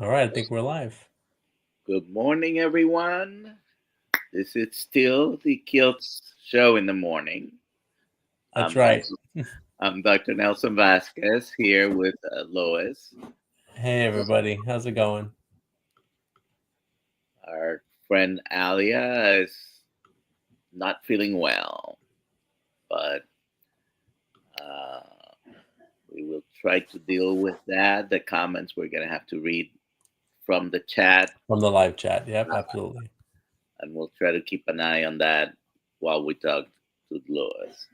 All right, I think we're live. Good morning, everyone. This is still the Kilts show in the morning. That's I'm Doc- right. I'm Dr. Nelson Vasquez here with Lois. Hey, everybody. How's it going? Our friend Alia is not feeling well, but uh, we will try to deal with that. The comments we're going to have to read from the chat, From the live chat. Yep, absolutely. and we'll try to keep an eye on that while we talk to Lois.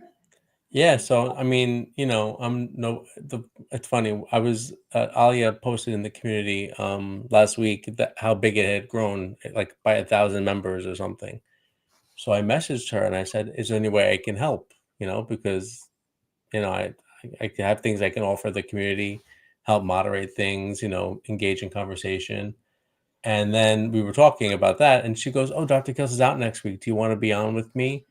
Yeah, so I mean, I'm no the it's funny. I was Alia posted in the community last week that how big it had grown, like by 1,000 members or something. So I messaged her and I said, "Is there any way I can help?" Because I can have things I can offer the community, help moderate things, engage in conversation. And then we were talking about that, and she goes, "Oh, Dr. Kills is out next week. Do you want to be on with me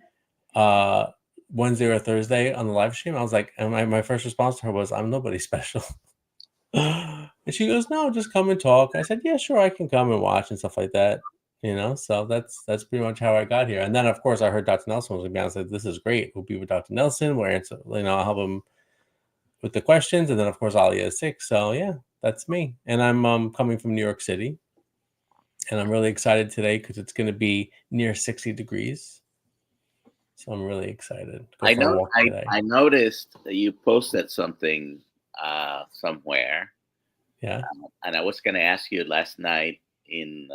uh, Wednesday or Thursday on the live stream?" I was like, and my first response to her was, "I'm nobody special." And she goes, "No, just come and talk." I said, "Yeah, sure, I can come and watch and stuff like that." So that's pretty much how I got here. And then, of course, I heard Dr. Nelson was going to be on. I said, "This is great. We'll be with Dr. Nelson. We'll answer, I'll help him with the questions." And then, of course, Alia is sick. So, yeah, that's me. And I'm coming from New York City. And I'm really excited today because it's going to be near 60 degrees. So I'm really excited. Go I for a know. walk today. I noticed that you posted something somewhere, Yeah. and I was going to ask you last night. In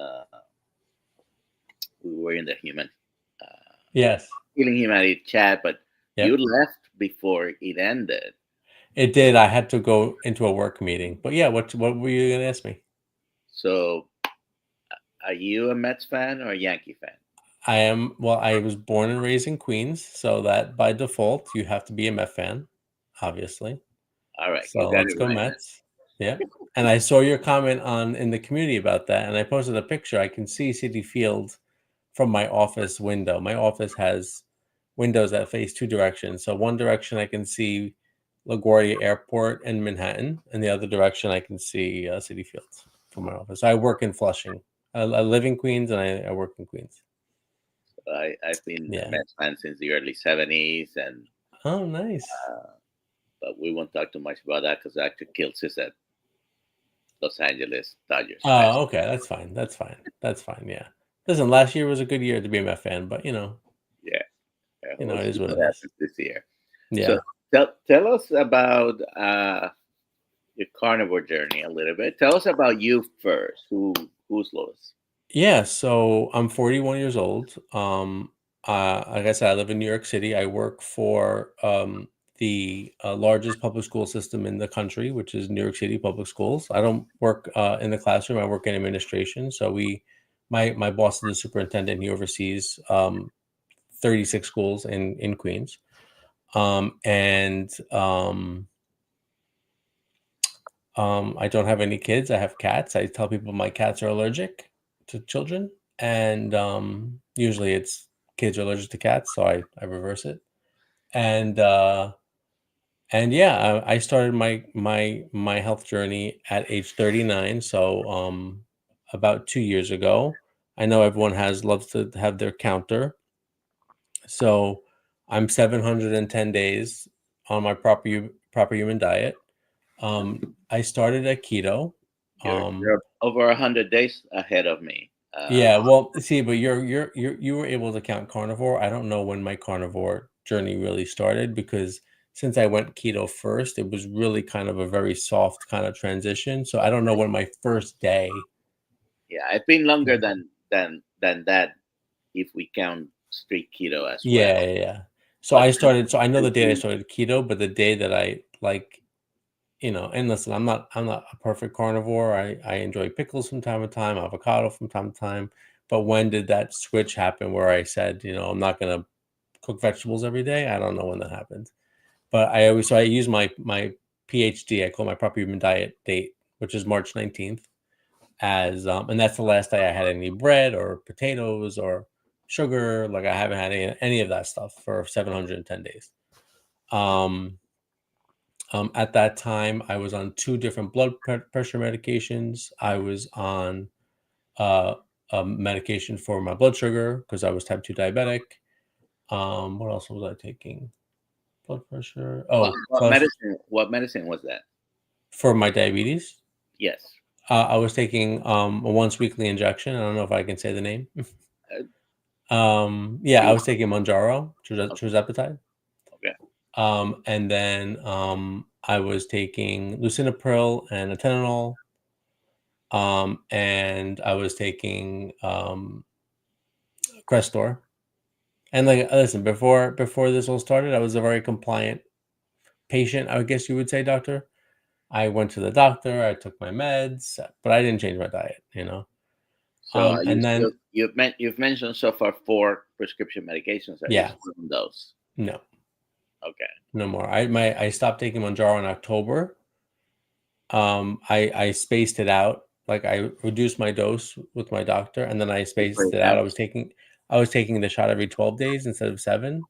We were in the Yes. healing humanity chat, but you Yep. left before it ended. It did. I had to go into a work meeting. But yeah, what were you going to ask me? So, are you a Mets fan or a Yankee fan? Well, I was born and raised in Queens. So that by default, you have to be a Met fan, obviously. All right, you So got let's it go right. Mets. Yep. And I saw your comment on in the community about that. And I posted a picture. I can see City Field from my office window. My office has windows that face two directions. So one direction I can see LaGuardia Airport and Manhattan, and the other direction I can see City Fields from my office. I work in Flushing. I live in Queens and I work in Queens. I've been a Yeah. Mets fan since the early '70s, and Oh, nice. uh, but we won't talk too much about that because actually kills us at Los Angeles Dodgers fan. Oh, okay. That's fine. That's fine. That's fine. Yeah. Listen, last year was a good year to be a Met fan, but Yeah, we'll it is see what what it is. happens this year. So, Yeah. tell us about your carnivore journey a little bit. Tell us about you first. Who's Lois? Yeah, so I'm 41 years old. Like I said, I live in New York City. I work for the largest public school system in the country, which is New York City Public Schools. I don't work in the classroom. I work in administration. So my boss is the superintendent. He oversees 36 schools in Queens. And I don't have any kids. I have cats. I tell people my cats are allergic to children, and usually it's kids are allergic to cats, so I reverse it. And yeah, I started my health journey at age 39, so about 2 years ago. I know everyone has loves to have their counter, so I'm 710 days on my proper human diet. I started at keto. You're over 100 days ahead of me. Yeah, well, see, but you were able to count carnivore. I don't know when my carnivore journey really started because since I went keto first, it was really kind of a very soft kind of transition. So I don't know when my first day. Yeah, I've been longer than that if we count strict keto as well. Yeah, yeah, yeah. So But so I know the day I started keto, but the day that I like, and listen, I'm not a perfect carnivore. I enjoy pickles from time to time, avocado from time to time. But when did that switch happen where I said, I'm not gonna cook vegetables every day? I don't know when that happened. But I use my PhD, I call my proper human diet date, which is March 19th, as and that's the last day I had any bread or potatoes or sugar. Like I haven't had any of that stuff for 710 days. Um At that time, I was on 2 different pressure medications. I was on uh, a medication for my blood sugar because I was type 2 diabetic. What else was I taking? Blood pressure. What, Oh, what plus medicine? What medicine was that? for my diabetes, Yes. I was taking a once weekly injection. I don't know if I can say the name. Uh, Yeah, I you, was taking Mounjaro, okay. tirzepatide. Okay. And then I was taking lisinopril and atenolol. And I was taking Crestor. And like, listen, before this all started, I was a very compliant patient, I guess you would say, doctor. I went to the doctor, I took my meds, but I didn't change my diet, you know. So And then you've mentioned so far 4 prescription medications. Are you yeah, still on those? no, Okay. no more. I stopped taking Mounjaro in October. I spaced it out. Like I reduced my dose with my doctor, and then I spaced it out. I was taking the shot every 12 days instead of 7.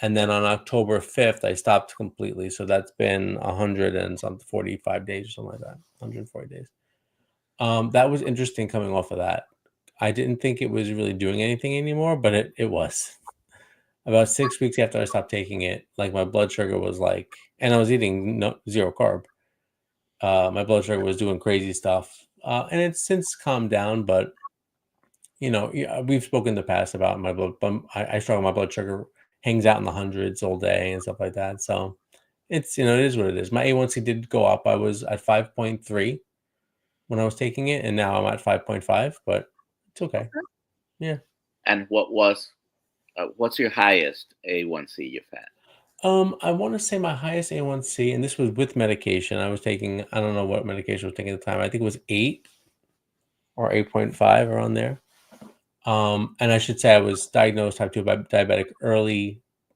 And then on October 5th, I stopped completely. So that's been 100 and something, 45 days or something like that. 140 days. That was interesting coming off of that. I didn't think it was really doing anything anymore, but it was. About 6 weeks after I stopped taking it, like my blood sugar was like, and I was eating zero carb. My blood sugar was doing crazy stuff, and it's since calmed down. But yeah, we've spoken in the past about my blood. I struggle. My blood sugar hangs out in the hundreds all day and stuff like that. So it's it is what it is. My A1C did go up. I was at 5.3 when I was taking it, and now I'm at 5.5. But it's okay. Yeah. And what's your highest A1C you've had? I want to say my highest A1C, and this was with medication. I was taking, I don't know what medication I was taking at the time. I think it was 8 or 8.5 around there. And I should say I was diagnosed type 2 diabetic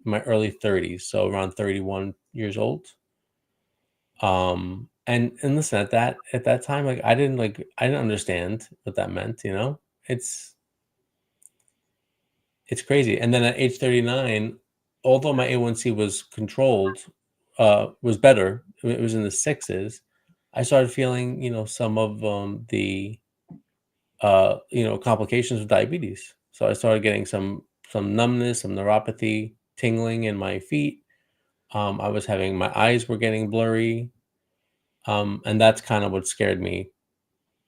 my early 30s, so around 31 years old. And listen, at that time, like I didn't understand what that meant, It's it's crazy. And then at age 39, although my A1C was controlled, was better, it was in the sixes, I started feeling, some of the complications of diabetes. So I started getting some numbness, some neuropathy, tingling in my feet. I was having my eyes were getting blurry, and that's kind of what scared me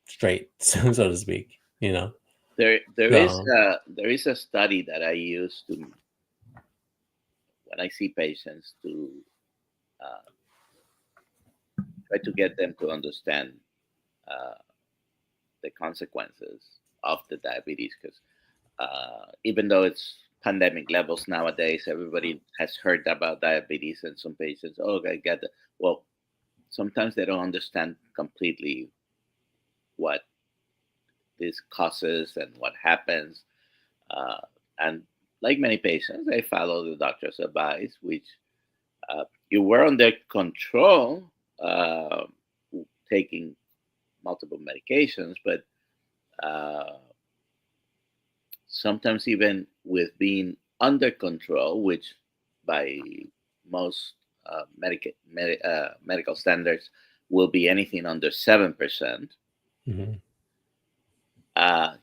straight, so to speak. So There is a study that I use to when I see patients to uh, try to get them to understand uh, the consequences of the diabetes because even though it's pandemic levels nowadays, everybody has heard about diabetes, and some patients, oh, I get it. Well, sometimes they don't understand completely what this causes and what happens. Uh, and like many patients, they follow the doctor's advice, which you were under control, uh, taking multiple medications, but uh, sometimes even with being under control, which by most medical standards will be anything under 7%, mhm,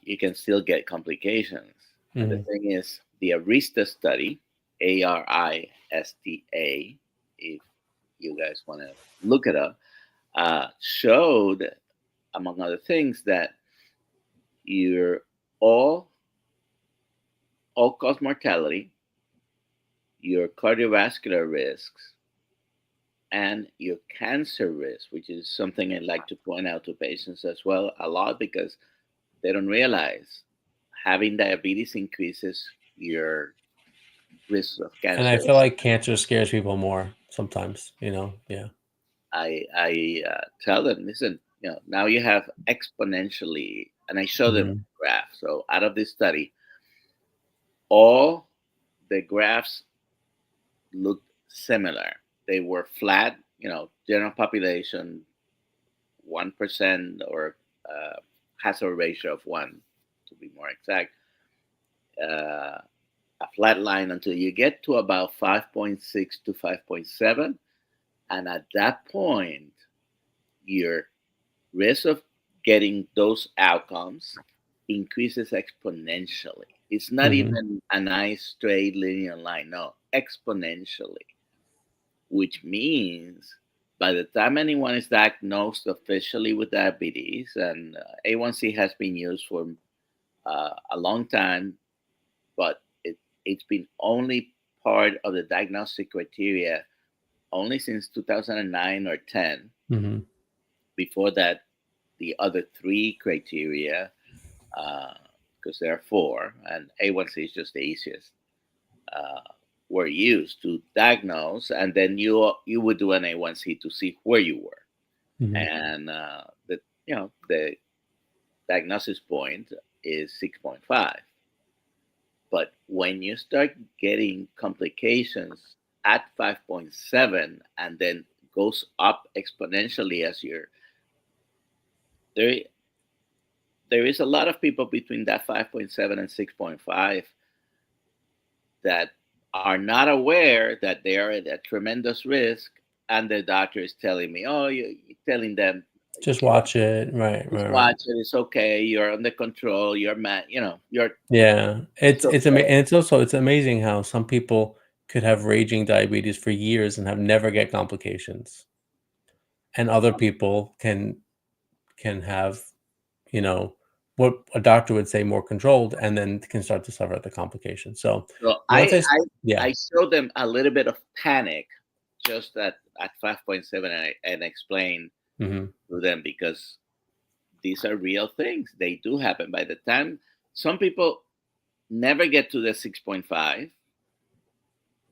you can still get complications. And the mhm. thing is, the ARISTA study, ARISTA, if you guys want to look it up, showed, among other things, that your all all cause mortality, your cardiovascular risks, and your cancer risk, which is something I like to point out to patients as well a lot because they don't realize having diabetes increases your risk of And I cancer. feel like cancer scares people more sometimes. Yeah. I tell them, listen, now you have exponentially, and I show them Mhm, graph. So out of this study, all the graphs looked similar. They were flat, general population, 1% or hazard ratio of 1, to be more exact, uh, a flat line until you get to about 5.6 to 5.7. And at that point, your risk of getting those outcomes increases exponentially. It's not Mhm. even a nice straight linear line, no, exponentially, which means by the time anyone is diagnosed officially with diabetes, and A1C has been used for a long time, but it's been only part of the diagnostic criteria only since 2009 or 10. Mhm. Before that, the other three criteria, because there are four, and A1C is just the easiest, uh, were used to diagnose, and then you would do an A1C to see where you were, Mhm. and the diagnosis point is 6.5. But when you start getting complications at 5.7 and then goes up exponentially as you're there, there is a lot of people between that 5.7 and 6.5 that are not aware that they are at a tremendous risk, and the doctor is telling me, "Oh, you're telling them, Just watch it. Right, just right, right. watch it. It's okay. You're under control. You're man. You're Yeah. it's okay." And it's amazing how some people could have raging diabetes for years and have never get complications, and other people can have, you know, what a doctor would say more controlled and then can start to suffer the complications. So, So once I I s I yeah. I show them a little bit of panic just at 5.7, and explain Mhm. to them because these are real things. They do happen. By the time some people never get to the 6.5,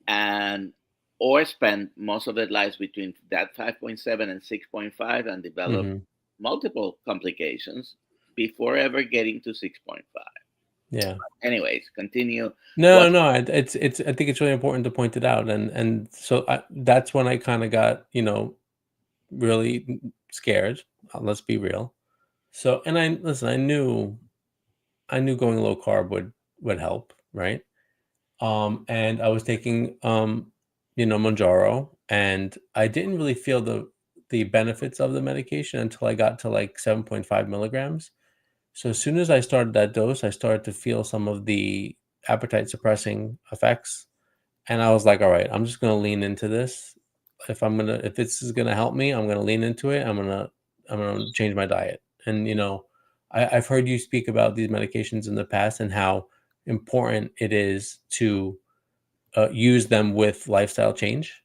and or spend most of their lives between that 5.7 and 6.5 and develop Mhm. multiple complications before ever getting to 6.5. Yeah. Anyways, continue. No, What? no, it's I think it's really important to point it out, and so that's when I kinda got, really scared, let's be real. So, and I knew going low carb would help, right? And I was taking, Mounjaro, and I didn't really feel the benefits of the medication until I got to, like, 7.5 milligrams. So as soon as I started that dose, I started to feel some of the appetite suppressing effects, and I was like, "All right, I'm just gonna lean into this. If this is gonna help me, I'm gonna lean into it. I'm gonna change my diet." And, I've heard you speak about these medications in the past and how important it is to, use them with lifestyle change,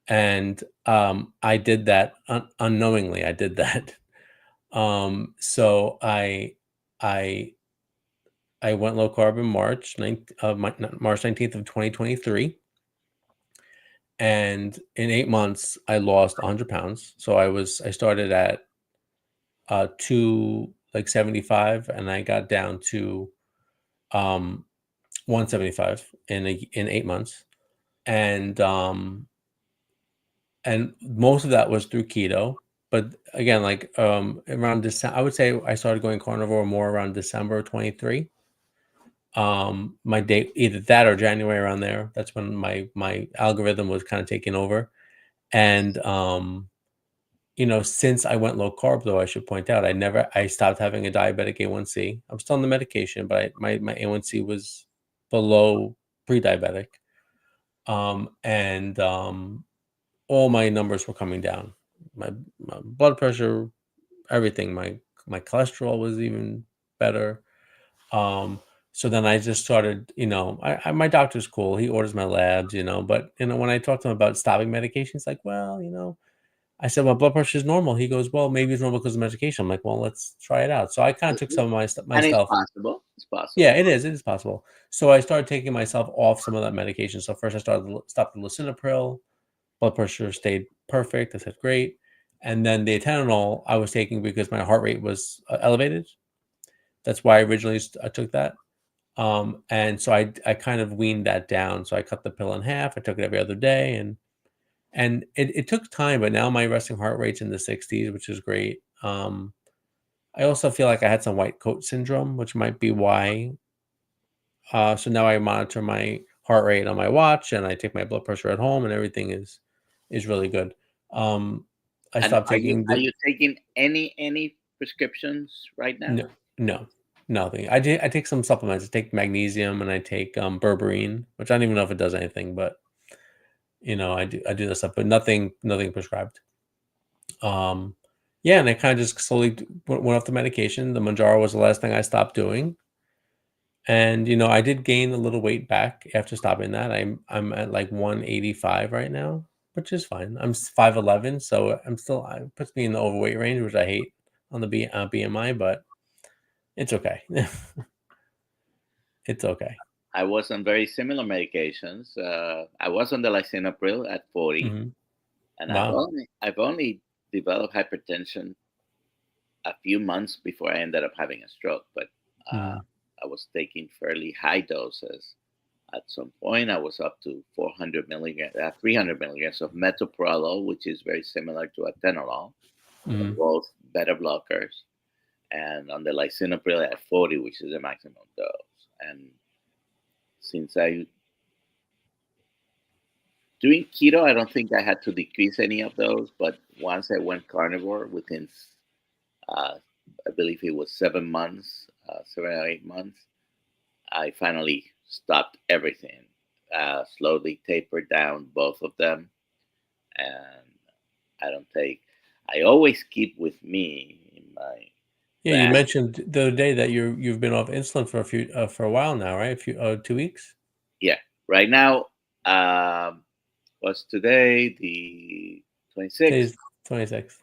and, I did that unknowingly, I did that. So I I went low carb in March 19th of 2023, and in 8 months, I lost 100 pounds. So I started at, 275, and I got down to, um, 175 in 8 months, and, most of that was through keto, but again, like, around December, I would say I started going carnivore more around December 23. My date, either that or January, around there. That's when my algorithm was kind of taking over. And since I went low carb, though, I should point out I stopped having a diabetic A1C. I'm still on the medication, but my A1C was below pre-diabetic. And all my numbers were coming down. My blood pressure, everything. My cholesterol was even better. Um, so then I just started, my doctor's cool. He orders my labs, but when I talked to him about stopping medication, he's like, well, I said, my blood pressure is normal. He goes, well, maybe it's normal because of medication. I'm like, well, let's try it out. So I kind of took some of my And it's stuff. possible. It's Yeah, possible. it is possible. So I started taking myself off some of that medication. So first I stopped the lisinopril. Blood pressure stayed perfect. I said, great. And then the atenolol I was taking because my heart rate was elevated. That's why I originally I took that. And so I kind of weaned that down. So I cut the pill in half. I took it every other day, and it took time, but now my resting heart rate's in the 60s, which is great. I also feel like I had some white coat syndrome, which might be why. So now I monitor my heart rate on my watch, and I take my blood pressure at home, and everything is really good. Um, I And stopped taking are the you taking any prescriptions right no, now? no, nothing. I take some supplements. I take magnesium and I take berberine, which I don't even know if it does anything, but I do this stuff, but nothing prescribed. Um, yeah, and I kind of just slowly went off the medication. The Manjaro was the last thing I stopped doing, and I did gain a little weight back after stopping that. I'm at like 185 right now, which is fine. I'm 5'11", so I'm still it puts me in the overweight range, which I hate on the BMI, but it's okay. It's okay. I was on very similar medications. I was on the lisinopril at 40, Hmm. and Wow. I've only developed hypertension a few months before I ended up having a stroke. But uh, Mm, I was taking fairly high doses. At some point, I was up to 400 milligrams, 300 milligrams of metoprolol, which is very similar to atenolol. They're mm. both beta blockers, and on the lisinopril at 40, which is the maximum dose. And since I doing keto, I don't think I had to decrease any of those. But once I went carnivore, within uh, I believe it was 7 months, 7 or 8 months, I finally stopped everything. Slowly tapered down both of them, and I don't take. I always keep with me in my Yeah, you bag. mentioned the other day that you've been off insulin for a while now, right? A few 2 weeks. Yeah, right now was today the 26th, Today's 26th.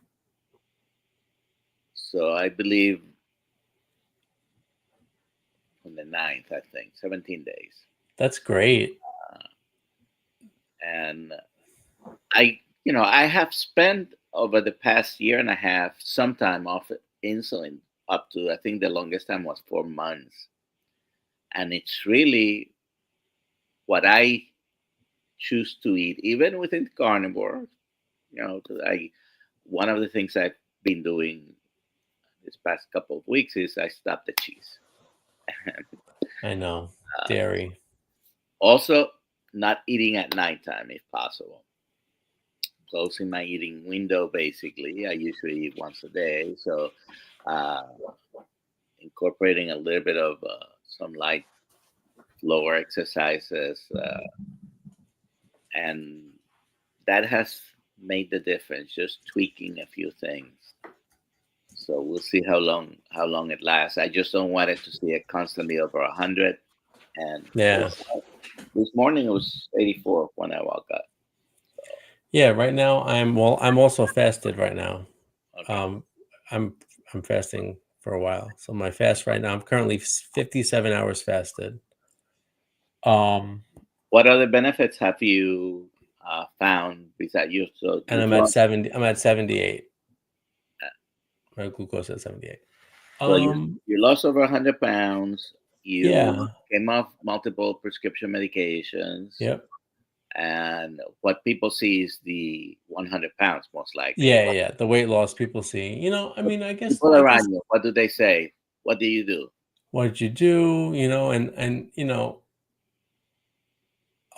so I believe on the 9th, I think 17 days, That's great. and I have spent over the past year and a half some time off insulin, up to I think the longest time was 4 months, and it's really what I choose to eat, even within carnivore. 'Cause I one of the things I've been doing this past couple of weeks is I stopped the cheese. I know. uh, Dairy. Also, not eating at nighttime if possible. Closing my eating window, basically. I usually eat once a day, so uh, incorporating a little bit of some light lower exercises, and that has made the difference. Just tweaking a few things. So we'll see how long it lasts. I just don't want it to see it constantly over 100. And Yeah. this morning it was 84 when I woke up. Yeah, right now I'm also fasted right now. Okay. Um, I'm I'm fasting for a while. So my fast right now, I'm currently 57 hours fasted. Um, What other benefits have you found besides you? So and you've lost. I'm at 78. My glucose at 78. So you Um, you lost over 100 pounds. You yeah. came off multiple prescription medications, Yep. and what people see is the 100 pounds most likely. Yeah, yeah. The weight loss people see. I But mean, I guess people I guess around you, what do they say? What do you do? what did you do, and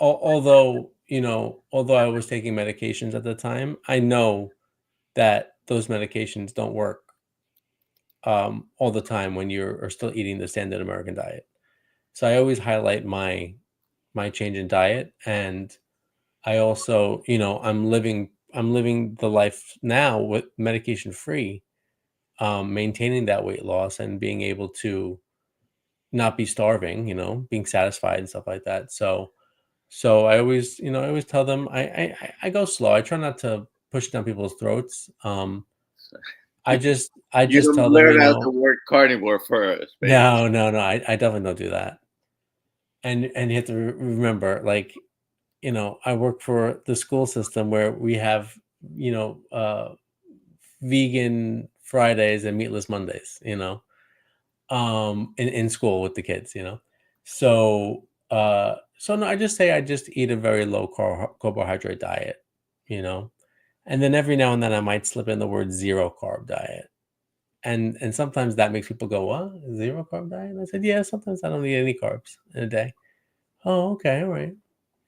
although I was taking medications at the time, I know that those medications don't work all the time when you're still eating the standard American diet. So I always highlight my change in diet, and I also, I'm living the life now with medication free, maintaining that weight loss and being able to not be starving, being satisfied and stuff like that. So I always tell them I go slow. I try not to push down people's throats. I just You don't tell them, blurt out the word carnivore first, basically. no, no, no. I definitely don't do that. And you have to remember, like, I work for the school system where we have, vegan Fridays and meatless Mondays, in school with the kids, so no, I just say I just eat a very low carbohydrate diet, you know, and then every now and then I might slip in the word zero carb diet. And sometimes that makes people go, "What? Zero carb diet?" And I said, "Yeah, sometimes I don't eat any carbs in a day." "Oh, okay, all right."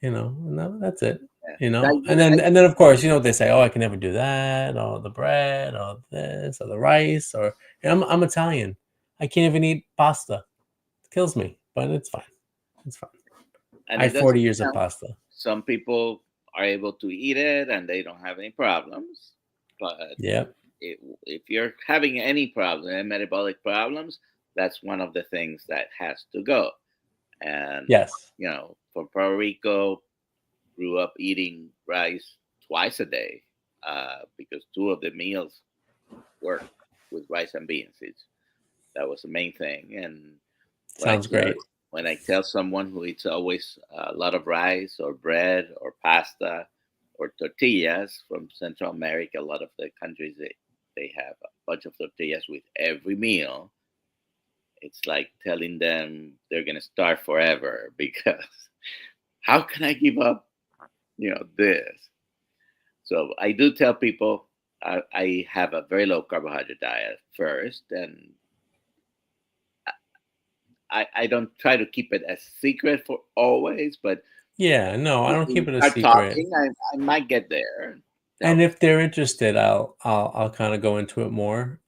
And that's it. Yeah. you So know? And then of course, you know what they say, "Oh, I can never do that," or the bread, or this, or the rice, or I'm Italian. I can't even eat pasta. It kills me, but it's fine. It's fine. and I it had doesn't 40 years of count. pasta. Some people are able to eat it and they don't have any problems. But Yep. if you're having any problem, metabolic problems, that's one of the things that has to go. And Yes. from Puerto Rico, grew up eating rice twice a day because two of the meals were with rice and beans. That was the main thing. And when I Sounds tell great. when I tell someone who eats always a lot of rice or bread or pasta or tortillas from Central America, a lot of the countries they have a bunch of tortillas with every meal. It's like telling them they're gonna starve forever because how can I give up, this? So I do tell people I have a very low carbohydrate diet first, and I don't try to keep it a secret for always, but Yeah, no, I if don't we keep it a start secret. talking, I might get there and tell And them. if they're interested, I'll kind of go into it more.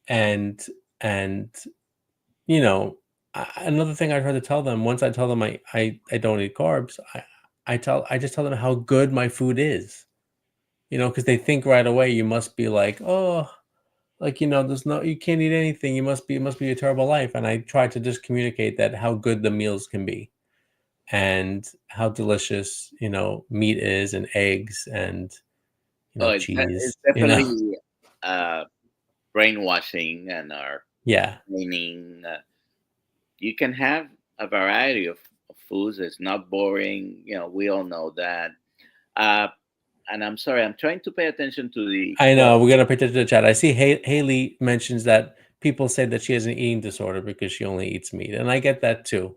And and you know, another thing I try to tell them, once I tell them I don't eat carbs, I just tell them how good my food is. Because they think right away you must be like, oh, like, there's no, you can't eat anything. It must be a terrible life. And I try to just communicate that how good the meals can be and how delicious, meat is, and eggs, and, Oh, it's cheese. definitely uh, brainwashing and our Yeah. training. You can have a variety of foods. It's not boring. We all know that. Uh, and I'm sorry, I'm trying to pay attention to the I know. question. We're gonna put it to the chat. I see Haley mentions that people say that she has an eating disorder because she only eats meat. And I get that too.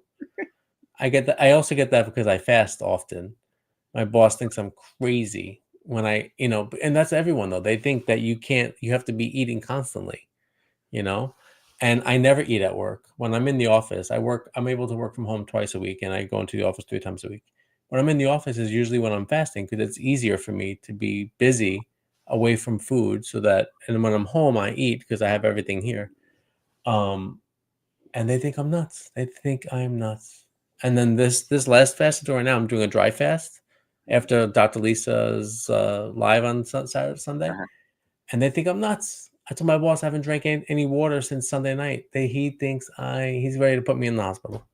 I get that. I also get that because I fast often. My boss thinks I'm crazy when and that's everyone though. They think that you have to be eating constantly, you know? And I never eat at work. When I'm in the office, I'm able to work from home twice a week, and I go into the office 3 times a week. When I'm in the office is usually when I'm fasting because it's easier for me to be busy away from food and when I'm home, I eat because I have everything here. Um, and they think I'm nuts. They think I'm nuts. And then this last fast right now, I'm doing a dry fast after Dr. Lisa's live on Saturday, Sunday, Uh-huh. and they think I'm nuts. I told my boss I haven't drank any water since Sunday night. He thinks he's ready to put me in the hospital.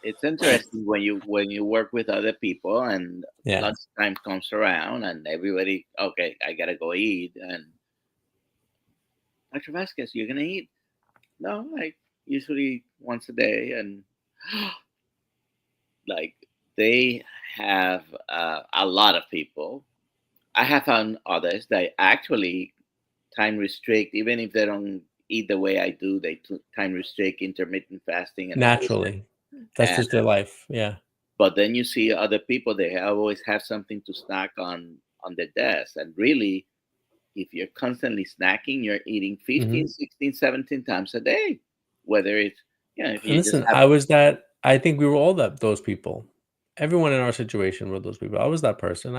It's interesting when you work with other people and Yeah. lunchtime comes around and everybody, okay, I gotta go eat. And Dr. Vasquez, you're gonna eat? No, I usually once a day. And like they have a lot of people. I have found others that actually time restrict, even if they don't eat the way I do. They time restrict intermittent fasting and all this. Naturally. That's And just their life. Yeah. but then you see other people, they always have something to snack on their desk. And really, if you're constantly snacking, you're eating Hmm. 15, 16, 17 times a day. Whether it's, if And you just listen, have, I think we were all those people. Everyone in our situation were those people. I was that person.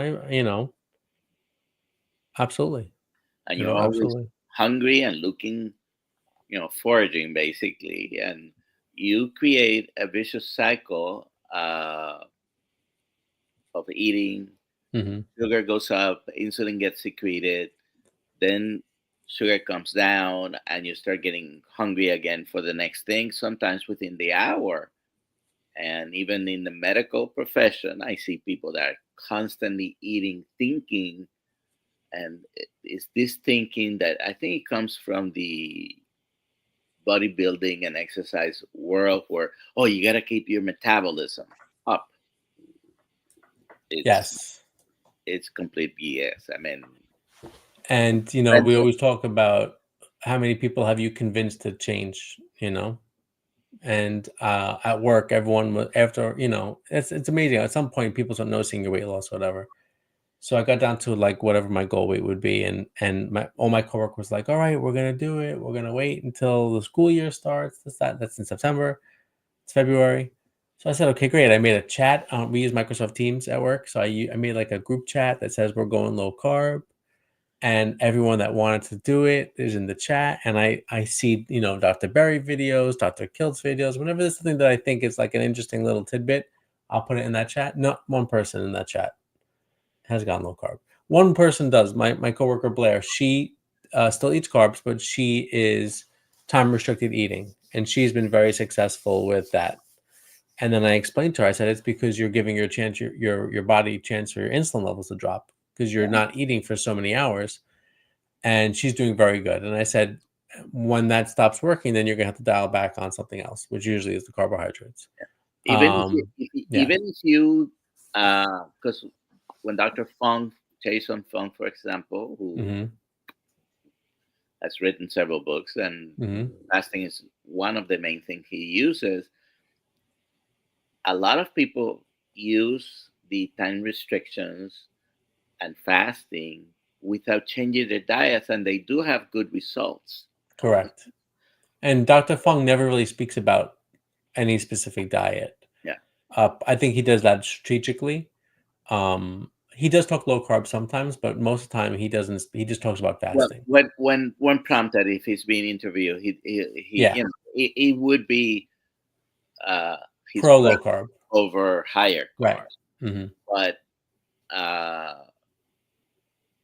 Absolutely. and you're always Absolutely. hungry and looking, foraging basically. And you create a vicious cycle of eating. Hmm. Sugar goes up, insulin gets secreted, then sugar comes down, and you start getting hungry again for the next thing, sometimes within the hour. And even in the medical profession, I see people that are constantly eating, thinking, and it's this thinking that I think it comes from the bodybuilding and exercise world where, oh, you got to keep your metabolism up. It's Yes. it's complete BS. I mean, And, we friends, always talk about how many people have you convinced to change. And at work, everyone was after, it's amazing. At some point, people start noticing your weight loss, whatever. So I got down to like whatever my goal weight would be, and all my coworkers was like, "All right, we're gonna do it. We're gonna wait until the school year starts. That's in September. It's February. So I said, okay, great. I made a chat. We use Microsoft Teams at work, so I made like a group chat that says we're going low carb, and everyone that wanted to do it is in the chat. And I see, Dr. Berry videos, Dr. Kilt's videos. Whenever there's something that I think is like an interesting little tidbit, I'll put it in that chat. Not one person in that chat has gone low carb. One person does. My coworker Blair. She still eats carbs, but she is time restricted eating, and she's been very successful with that. And then I explained to her, I said, it's because you're giving your body a chance for your insulin levels to drop because you're Yeah. not eating for so many hours. And she's doing very good. And I said, when that stops working, then you're gonna have to dial back on something else, which usually is the carbohydrates. Even if you, Yeah. because when Dr. Fung, Jason Fung, for example, who Mm-hmm. has written several books, and Mm-hmm. fasting is one of the main things he uses. A lot of people use the time restrictions and fasting without changing their diets, and they do have good results. Correct. And Dr. Fung never really speaks about any specific diet. Yeah. I think he does that strategically. He does talk low carb sometimes, but most of the time he doesn't. He just talks about Well, fasting. when prompted, if he's being interviewed, he Yeah, it would be uh, his pro low preference carb. over higher Right. carbs. Mm-hmm. But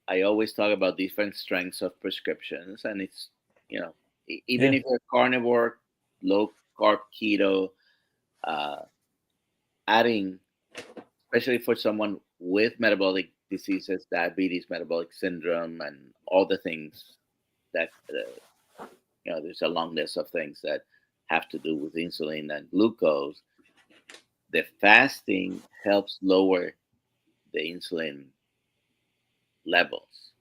I always talk about different strengths of prescriptions, and it's even Yeah. if you're carnivore, low carb, keto, uh, adding, especially for someone with metabolic diseases, diabetes, metabolic syndrome, and all the things that there's a long list of things that have to do with insulin and glucose. The fasting helps lower the insulin levels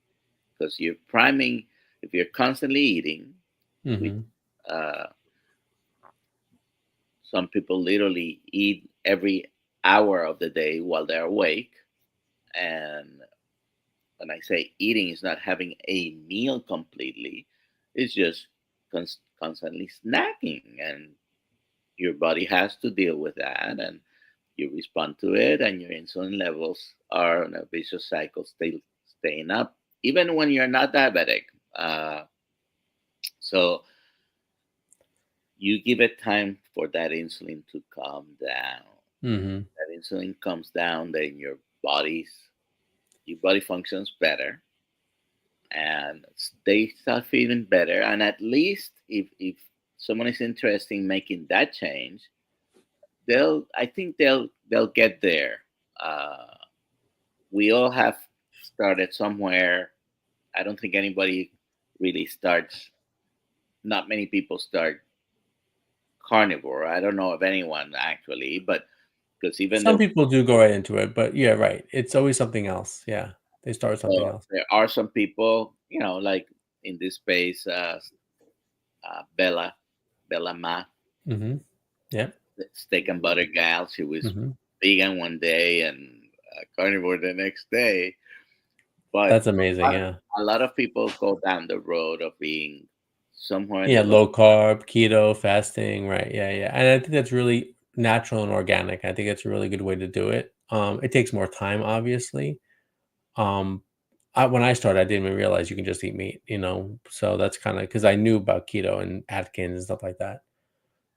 because you're priming. If you're constantly eating, which Mm-hmm. uh, some people literally eat every hour of the day while they're awake, and when I say eating, is not having a meal completely, it's just constantly snacking, and your body has to deal with that, and you respond to it, and your insulin levels are on a vicious cycle, staying up, even when you're not diabetic. So you give it time for that insulin to calm down. Mm-hmm. That insulin comes down, then your body functions better, and they start feeling better. And at least if someone is interested in making that change, I think they'll get there. Uh, we all have started somewhere. I don't think anybody really starts. Not many people start carnivore. I don't know of anyone actually, but because even Some though people do go right into it, but yeah, right. It's always something else. Yeah, they start with something else. there are some people, like in this space, Bella Ma, Mm-hmm. Yeah. the steak and butter gal. She was Mm-hmm. vegan one day and carnivore the next day. But That's amazing. Yeah. a lot of people go down the road of being somewhere in Yeah, the middle. low carb, keto, fasting, right? Yeah, yeah. And I think that's really natural and organic. I think it's a really good way to do it. It takes more time, obviously. Um, when I started, I didn't even realize you can just eat meat, So that's kind of because I knew about keto and Atkins and stuff like that.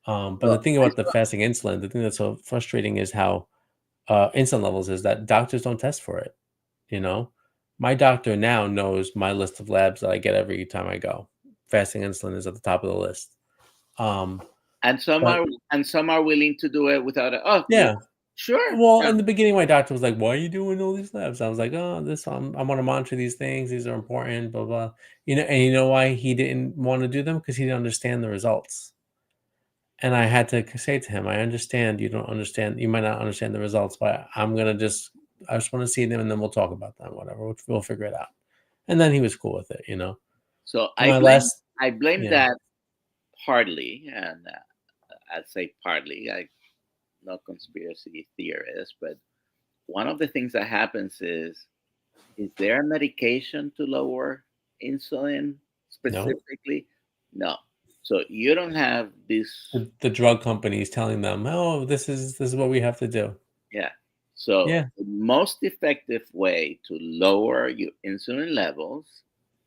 But the Well, thing about the fasting insulin, the thing that's so frustrating is how insulin levels is that doctors don't test for it. You know, my doctor now knows my list of labs that I get every time I go. Fasting insulin is at the top of the list. Um, and some but are and some are willing to do it without a, oh, you yeah, sure, well, yeah. in the beginning, my doctor was like, "Why are you doing all these labs?" I was like, "Oh, this I want to monitor these things. These are important." Blah blah. And you know why he didn't want to do them? Because he didn't understand the results. And I had to say to him, "I understand you don't understand. You might not understand the results, but I just want to see them, and then we'll talk about them. Whatever. We'll figure it out." And then he was cool with it. So And my last, I blame yeah, that partly, and I'd say partly. I not conspiracy theorist, but one of the things that happens is there a medication to lower insulin no, specifically? No. So you don't have this. The drug companies telling them, "Oh, this is what we have to do." Yeah. So Yeah, the most effective way to lower your insulin levels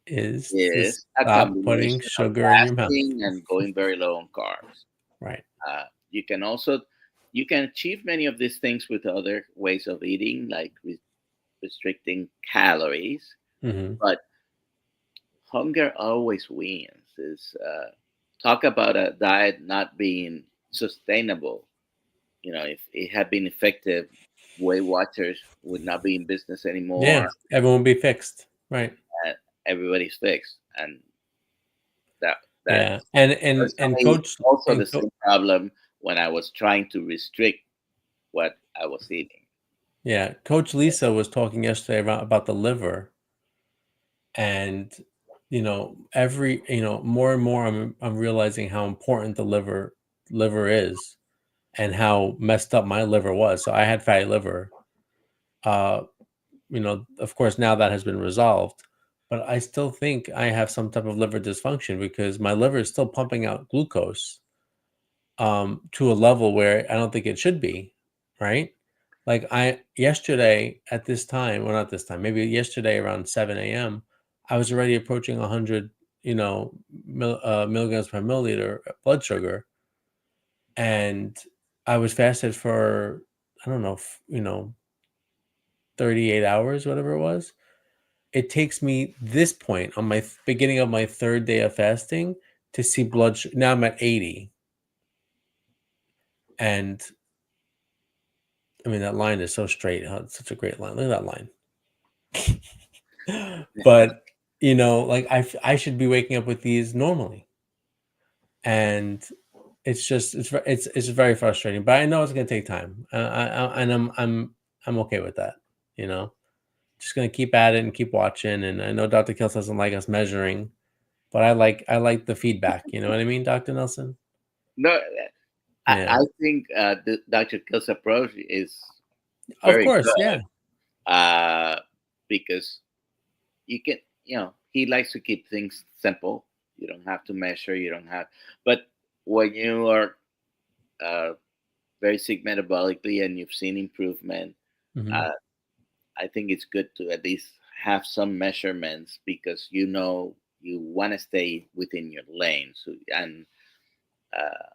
is to is a stop putting combination of sugar in your mouth. fasting and going very low on carbs. Right. You can also you can achieve many of these things with other ways of eating, like restricting calories. Mhm. But hunger always wins. Is talk about a diet not being sustainable. If it had been effective, Weight Watchers would not be in business Yeah, anymore, everyone will be fixed. Right. and everybody's fixed. And that Yeah, that's and personally coach also and the co same problem when I was trying to restrict what I was eating. yeah, Coach Lisa was talking yesterday about the liver, and, more and more I'm realizing how important the liver is, and how messed up my liver was. So I had fatty liver. Uh, of course, now that has been resolved, but I still think I have some type of liver dysfunction because my liver is still pumping out glucose, to a level where I don't think it should be, right? Like I yesterday at this time, well, not this time, maybe yesterday around 7 a.m., I was already approaching 100, milligrams per milliliter blood sugar, and I was fasted for I don't know, 38 hours, whatever it was. It takes me this point on my beginning of my third day of fasting to see now I'm at 80, and I mean, that line is so straight. It's such a great line. Look at that line. But, like I should be waking up with these normally. And it's just it's very frustrating, but I know it's gonna take time. And I'm okay with that, you know. Just gonna keep at it and keep watching. And I know Dr. Kills doesn't like us measuring, but I like the feedback. You know what I mean, Dr. Nelson? No, I Yeah. think the Dr. Kill's approach is Of very course, good yeah. because you can, he likes to keep things simple. You don't have to measure. You don't have, but when you are uh, very sick metabolically and you've seen improvement, Hmm. uh, I think it's good to at least have some measurements because you want to stay within your lane. So and uh,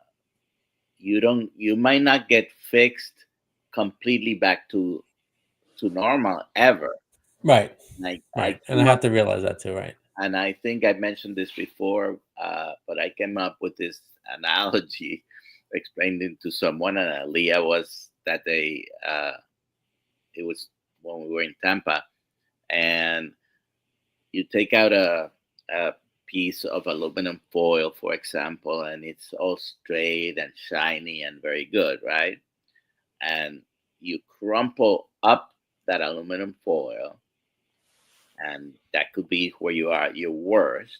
you might not get fixed completely back to normal ever. Right, I right. And I came have up to realize that too, right? and I think I mentioned this before, but I came up with this analogy, explained it to someone, and Alia was that day. It was when we were in Tampa, and you take out a piece of aluminum foil, for example, and it's all straight and shiny and very good, right? And you crumple up that aluminum foil, and that could be where you are at your worst.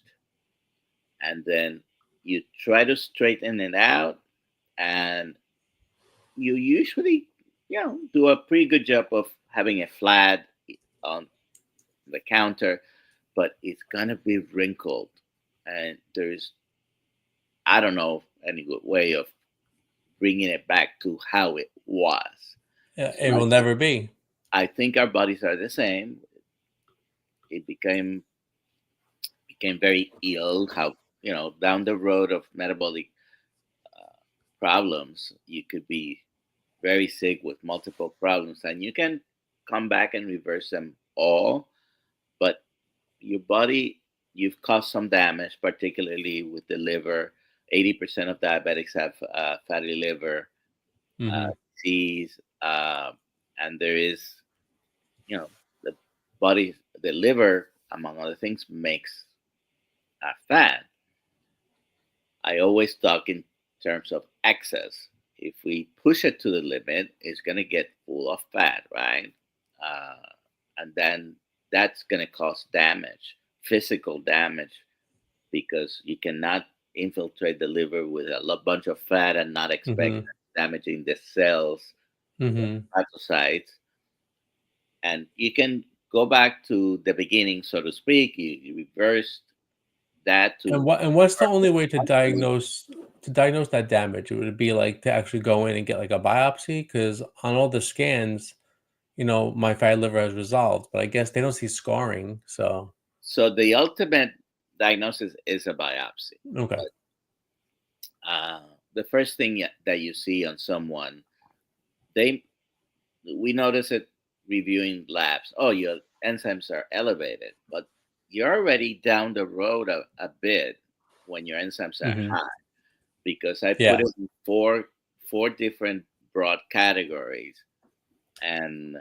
And then you try to straighten it out, and you usually, do a pretty good job of having a flat on the counter, but it's gonna be wrinkled, and there's I don't know any good way of bringing it back to how it was. Yeah, So it will never be. I think our bodies are the same. It became very ill. How down the road of metabolic uh, problems, you could be very sick with multiple problems, and you can come back and reverse them all. But your body, you've caused some damage, particularly with the liver. 80% of diabetics have fatty liver Mhm. disease, and there is, the body, the liver, among other things, makes fat. I always talk in terms of excess. If we push it to the limit, it's going to get full of fat, right? Uh, and then that's going to cause damage, physical damage, because you cannot infiltrate the liver with a bunch of fat and not expect Mhm. damaging the cells, the Mhm. hepatocytes. And you can go back to the beginning, so to speak. You reverse. that And to what's the only way to diagnose that damage? Would it be, like, to actually go in and get, like, a biopsy? Because on all the scans, my fatty liver has resolved, but I guess they don't see scarring, so so the ultimate diagnosis is a biopsy. okay. But the first thing that you see on someone, they we notice it reviewing labs. Oh, your enzymes are elevated, but you're already down the road a bit when your enzymes are Mhm. high, because I put Yeah. it in four different broad categories, and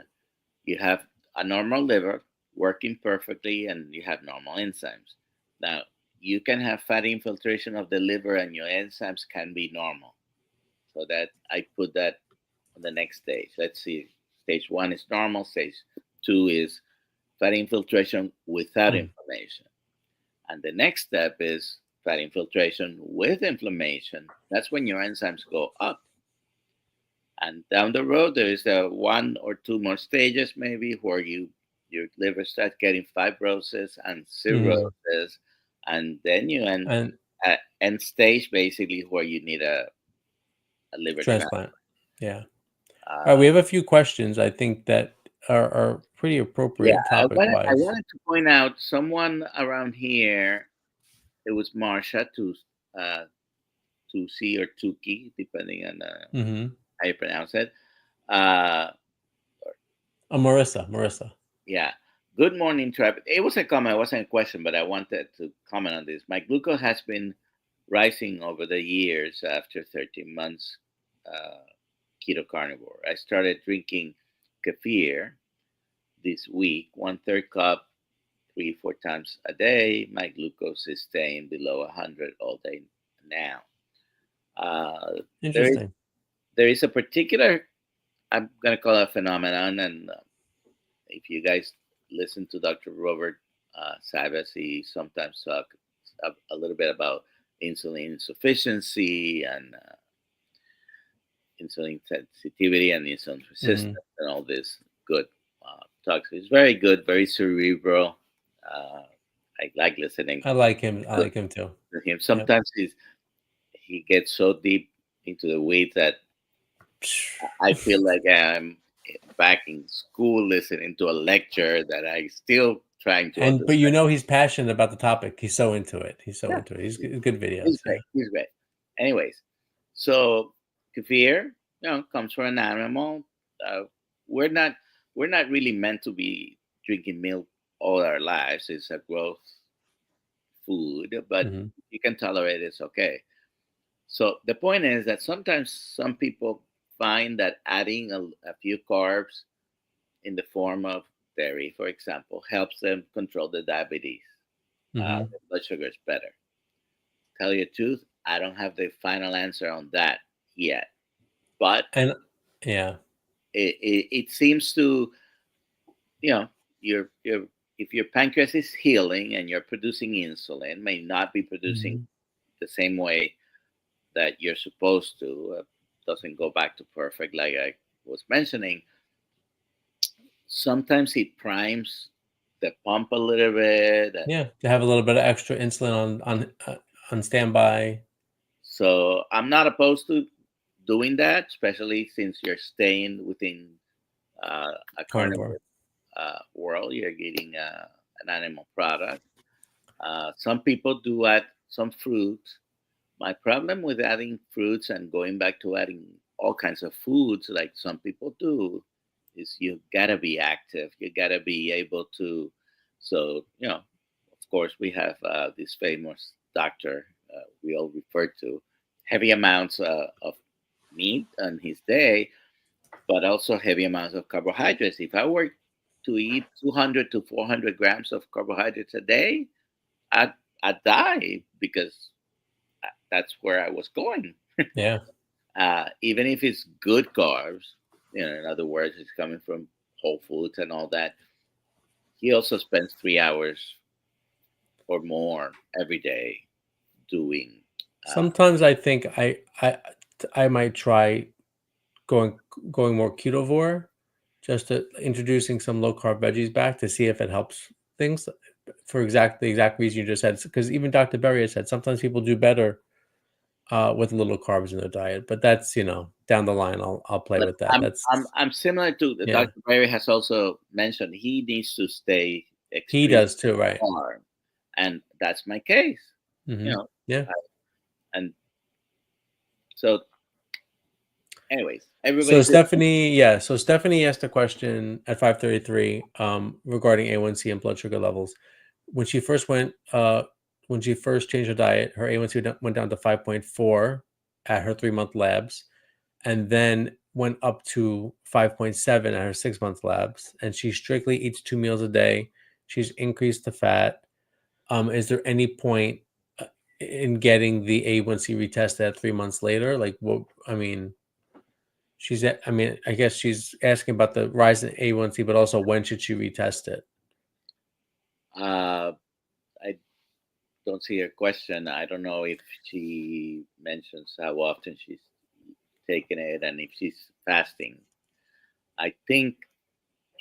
you have a normal liver working perfectly, and you have normal enzymes. Now, you can have fatty infiltration of the liver, and your enzymes can be normal. So that I put that on the next stage. Let's see. Stage one is normal. Stage two is fat infiltration without Mm. inflammation. And the next step is fat infiltration with inflammation. That's when your enzymes go up. And down the road, there is one or two more stages, maybe, where your liver starts getting fibrosis and Mhm. cirrhosis, and then you end And at end stage, basically, where you need a liver transplant. transplant. Yeah. Alright, we Uh, have a few questions I think that are pretty Yeah, appropriate I topic-wise. wanted to point out someone around here. It was Marsha uh, Tusi or Tuki, depending on Mhm. how you pronounce it. Uh, Marissa. yeah. Good morning, tribe. It was a comment, it wasn't a question, but I wanted to comment on this. My glucose has been rising over the years after 13 months uh, keto carnivore. I started drinking kefir this week, one third cup 3, 4 times a day. My glucose is staying below 100 all day now. Uh, there is Interesting. there is a particular, I'm gonna call it a phenomenon, and if you guys listen to Dr. Robert Sabas, he sometimes talk a little bit about insulin insufficiency and insulin sensitivity and insulin Mhm. resistance and all this good talks. He's very good, very cerebral. Uh, I like listening I to like him too. him. Yep. Sometimes he gets so deep into the weeds that I feel like I'm back in school listening to a lecture that I still trying to But understand. he's passionate about the topic. He's so into it. He's so Yeah, into it. He's good he's videos, great. yeah. He's great. Anyways, so kefir, comes from an animal. Uh, we're not we're not really meant to be drinking milk all our lives. It's a growth food, but Mhm. you can tolerate it, it's okay. So the point is that sometimes some people find that adding a few carbs in the form of dairy, for example, helps them control the diabetes. Mhm. The blood sugar is better. Tell you the truth, I don't have the final answer on that yet, but And yeah. it seems to, you know, your if your pancreas is healing and you're producing insulin, may not be producing Mhm. the same way that you're supposed to. Doesn't go back to perfect, like I was mentioning. Sometimes it primes the pump a little bit. Yeah, to have a little bit of extra insulin on standby, So I'm not opposed to doing that, especially since you're staying within a carnivore. carnivore world. You're getting an animal product. Some people do add some fruit. My problem with adding fruits and going back to adding all kinds of foods, like some people do, is you gotta be active. You gotta be able to. So of course, we have this famous doctor we all refer to, heavy amounts of meat on his day, but also heavy amounts of carbohydrates. If I were to eat 200 to 400 grams of carbohydrates a day, I'd, I'd die because that's where I was going. Yeah. Even if it's good carbs, in other words, it's coming from whole foods and all that. He also spends 3 hours or more every day doing. Uh, Sometimes I think I might try going going more ketovore, just to introducing some low carb veggies back to see if it helps things. for the exact reason you just said. Because even Dr. Berry said sometimes people do better with little carbs in their diet, but that's down the line. I'll play But with that. I'm similar to Yeah, Dr. Berry has also mentioned he needs to stay he extremely does too, right? farm, and that's my case. You Hmm. know, Yeah. and so, anyways, So everybody's different. Stephanie, yeah. So Stephanie asked a question at 5:33 regarding A1C and blood sugar levels. When she first when she first changed her diet, her A1C went down to 5.4 at her 3-month labs, and then went up to 5.7 at her 6-month labs. And she strictly eats 2 meals a day. She's increased the fat. Is there any point in getting the A1C retested at 3 months later? Like, what? I mean, I mean, I guess she's asking about the rise in A1C, but also when should she retest it? Uh, I don't see her question. I don't know if she mentions how often she's taking it and if she's fasting. I think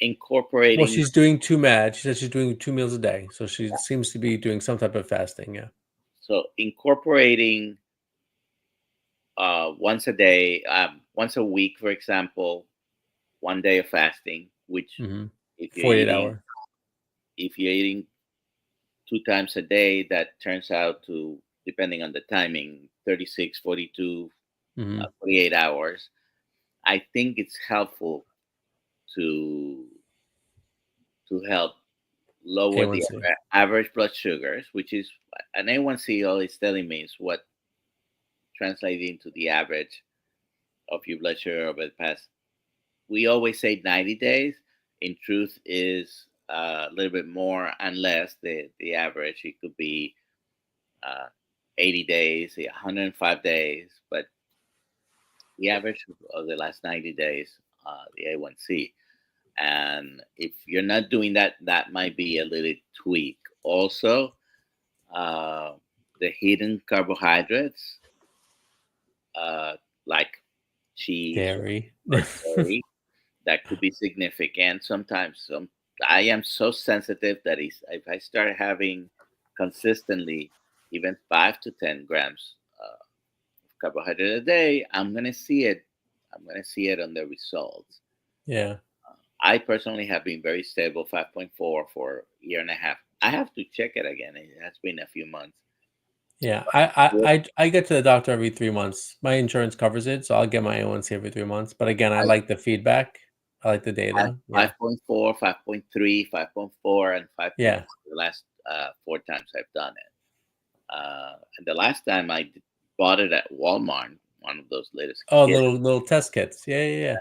Well, incorporating she's doing two mad. She says she's doing 2 meals a day, so she seems to be doing some type of fasting. Yeah. incorporating once a day, once a week, for example, 1 day of fasting. Which, Hmm. if you're 48 eating, hour. if you're eating 2 times a day, that turns out to, depending on the timing, 36, 42, Hmm. 48 hours. I think it's helpful to help lower the A1C. average blood sugars, which is an A1C. All it's telling me is what translates into the average of your blood sugar over the past. We always say 90 days. In truth, is a little bit more and less. The average, it could be uh, 80 days, 105 days, but the average of the last 90 days, the A1C. And if you're not doing that, that might be a little tweak. Also, uh, the hidden carbohydrates, uh, like cheese Dairy. or dairy, that could be significant. Sometimes I am so sensitive that if I start having consistently even 5 to 10 grams of carbohydrate a day, I'm gonna see it. I'm gonna see it on the results. Yeah. I personally have been very stable, 5.4 for a year and a half. I have to check it again. It has been a few months. Yeah. I get to the doctor every 3 months. My insurance covers it, so I'll get my A1C every 3 months. But again, I I like the feedback. I like the have data. Yeah. 5.4, 5.3, 5.4, and 5.4 Yeah. the last 4 times I've done it. And the last time bought it at Walmart, one of those latest Oh, kits. little test kits. Yeah. Yeah. Yeah.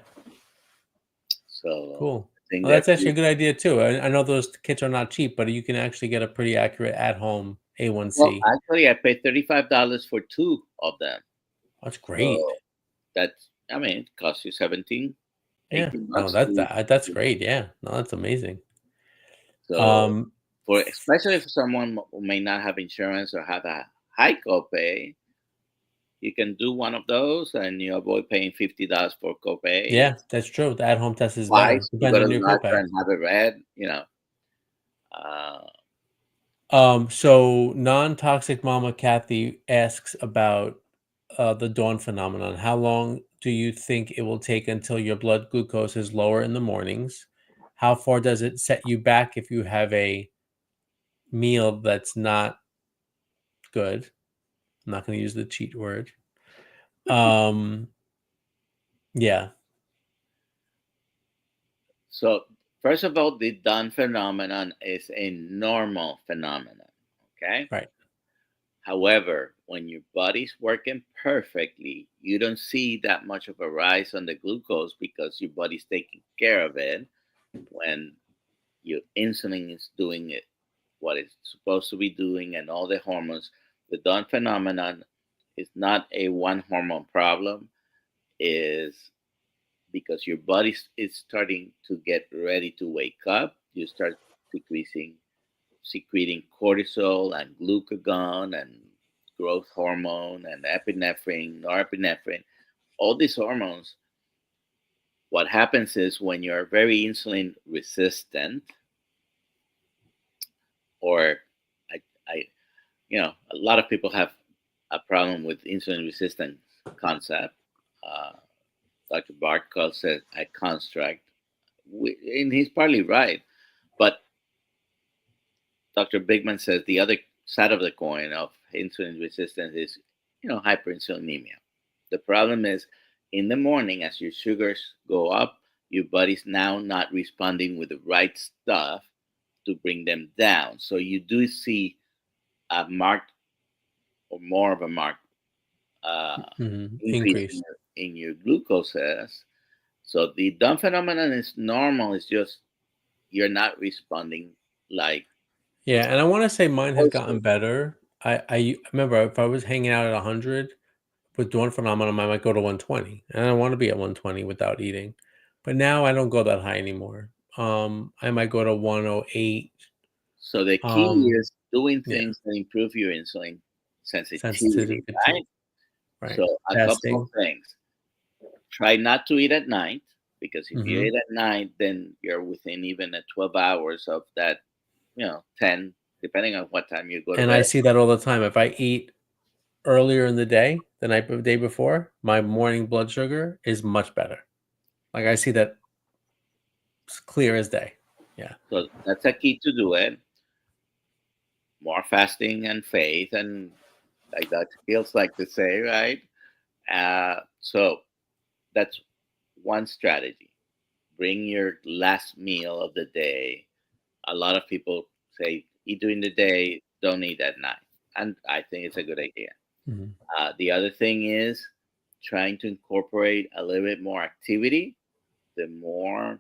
So Cool. I think Well, they're that's actually pretty. a good idea too. I know those kits are not cheap, but you can actually get a pretty accurate at home Well, A1C. actually, I paid $35 for two of them. That's great. So that's, I mean, it costs you 17, Yeah. 18 No, bucks to. that's great. Yeah. No, that's amazing. So Um, for especially for someone who may not have insurance or have a high copay, you can do one of those and you avoid paying $50 for copay yeah, that's true. The at home test is better. twice. You Depends go to on the your doctor copay. and have it read. Uh, So non-toxic mama Kathy asks about the dawn phenomenon. How long do you think it will take until your blood glucose is lower in the mornings? How far does it set you back if you have a meal that's not good? I'm not going to use the cheat word. Um, yeah, so first of all, the done phenomenon is a normal phenomenon. Okay. right. However, when your body's working perfectly, you don't see that much of a rise on the glucose because your body's taking care of it. When your insulin is doing it what it's supposed to be doing and all the hormones, the dawn phenomenon is not a one hormone problem, is because your body is starting to get ready to wake up. You start decreasing secreting cortisol and glucagon and growth hormone and epinephrine, norepinephrine, all these hormones. What happens is when you're very insulin resistant, or I a lot of people have a problem with insulin resistance concept. Uh, Dr. Bart calls it a construct, and he's partly right. But Dr. Bigman says the other side of the coin of insulin resistance is, hyperinsulinemia. The problem is in the morning, as your sugars go up, your body's now not responding with the right stuff to bring them down. So you do see a marked or more of a marked increase Increase. in your glucoses. So the dumb phenomenon is normal. It's just you're not responding like Yeah, and I wanna say mine has supposed to. gotten better. I remember if I was hanging out at 100 with dawn phenomenon, I might go to 120, and I wanna be at 120 without eating. But now I don't go that high anymore. I might go to 108. So the key Um, is doing yeah, things that improve your insulin sensitivity, sensitivity, right? right. So a couple of Fasting. things. Try not to eat at night because if you Mhm. eat at night, then you're within even 12 hours of that, 10, depending on what time you go to And I bed. see that all the time. If I eat earlier in the day, the day before, my morning blood sugar is much better. Like, I see that clear as day. Yeah. So that's a key to do it. More fasting and faith, and like that feels like to say, right? So that's one strategy. Bring your last meal of the day. A lot of people say eat during the day, don't eat at night, and I think it's a good idea. Mhm. The other thing is trying to incorporate a little bit more activity. The more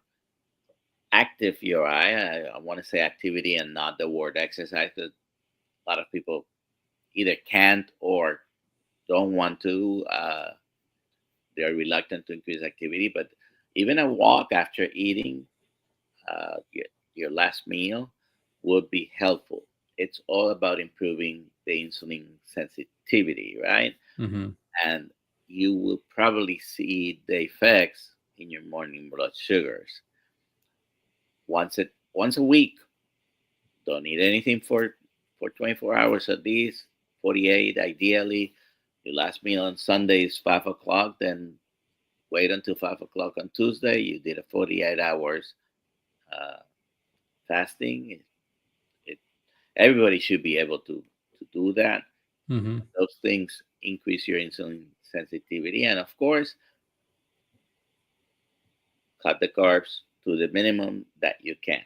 active you are, I want to say activity and not the word exercise. 'Cause a lot of people either can't or don't want to. They're reluctant to increase activity, but even a walk after eating your last meal would be helpful. It's all about improving the insulin sensitivity, right? Mhm. And you will probably see the effects in your morning blood sugars once a week. Don't eat anything for 24 hours at least, 48 ideally. Your last meal on Sunday is 5 o'clock. Then wait until 5 o'clock on Tuesday. You did a 48 hours uh, fasting. It, everybody should be able to do that. Mhm. Those things increase your insulin sensitivity, and of course, cut the carbs to the minimum that you can.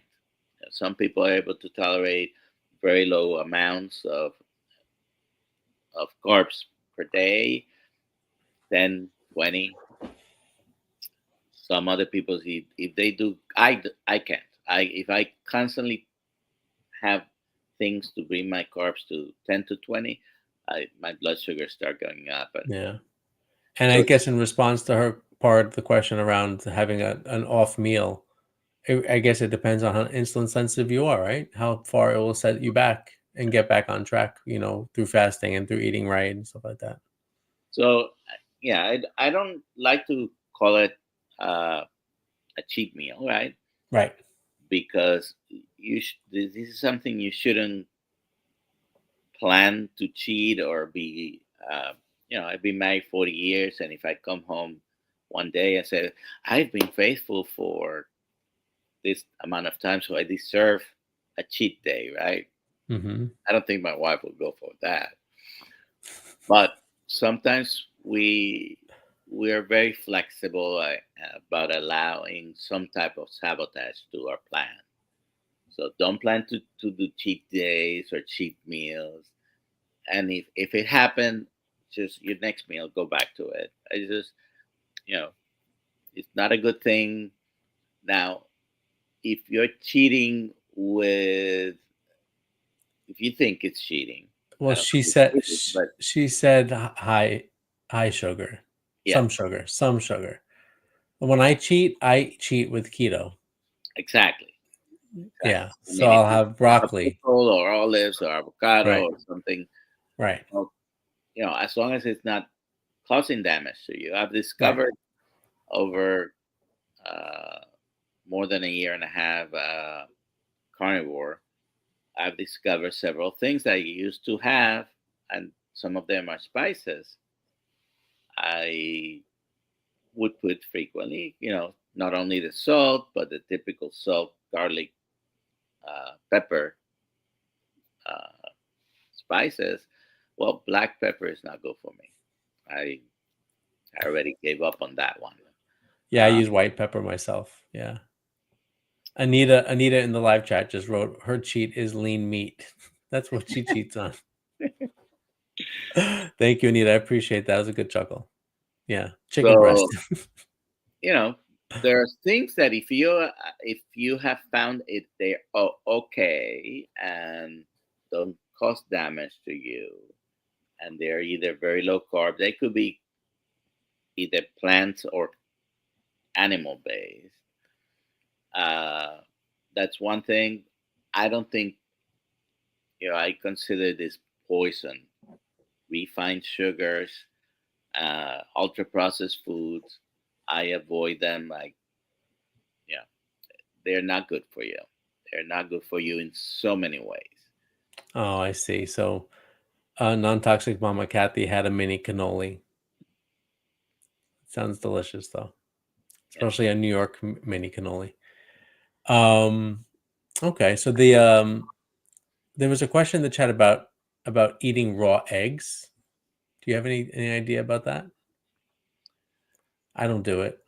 Some people are able to tolerate very low amounts of carbs per day, 10, 20. Some other people, if they do, I can't. If I constantly have things to bring my carbs to 10 to 20, my blood sugar start going up. And Yeah. And I so, guess in response to her part of the question around having an off meal, I guess it depends on how insulin sensitive you are, right? How far it will set you back and get back on track, through fasting and through eating right and stuff like that. so yeah, I don't like to call it uh, a cheat meal, right? Right. Because this is something you shouldn't plan to cheat or be. I've been married 40 years, and if I come home one day and say I've been faithful for this amount of time, so I deserve a cheat day, right? Mhm. I don't think my wife would go for that. But sometimes we are very flexible about allowing some type of sabotage to our plan. So don't plan to do cheat days or cheat meals. And if it happened, just your next meal, go back to it. I just, you know, it's not a good thing. Now, if you're cheating with, if you think it's cheating, Well, I don't she think it's said cheating, but she said high sugar. yeah, Some sugar, some sugar. When I cheat with keto. exactly. Yeah. Exactly. I So mean, if I'll you have have a broccoli. pickle or olives or avocado Right. or something, Right. well, as long as it's not causing damage to you. I've Right. discovered over uh, more than a year and a half carnivore. I've discovered several things that I used to have, and some of them are spices. I would put frequently, not only the salt, but the typical salt, garlic, pepper, uh, spices. Well, black pepper is not good for me. I I already gave up on that one. Yeah, I Uh, use white pepper myself. Yeah. Anita in the live chat just wrote her cheat is lean meat. That's what she cheats on. Thank you, Anita. I appreciate that. That was a good chuckle. Yeah. Chicken breast. so you know, there are things that if you have found it they're okay and don't cause damage to you, and they're either very low carb, they could be either plants or animal based. Uh, that's one thing. I don't think I consider this poison. Refined sugars, ultra processed foods. I avoid them. Like, yeah, they're not good for you. They're not good for you in so many ways. Oh, I see. So, non-toxic Mama Kathy had a mini cannoli. Sounds delicious, though, Yeah. especially a New York mini cannoli. Um, okay. So there was a question in the chat about eating raw eggs. Do you have any idea about that? I don't do it.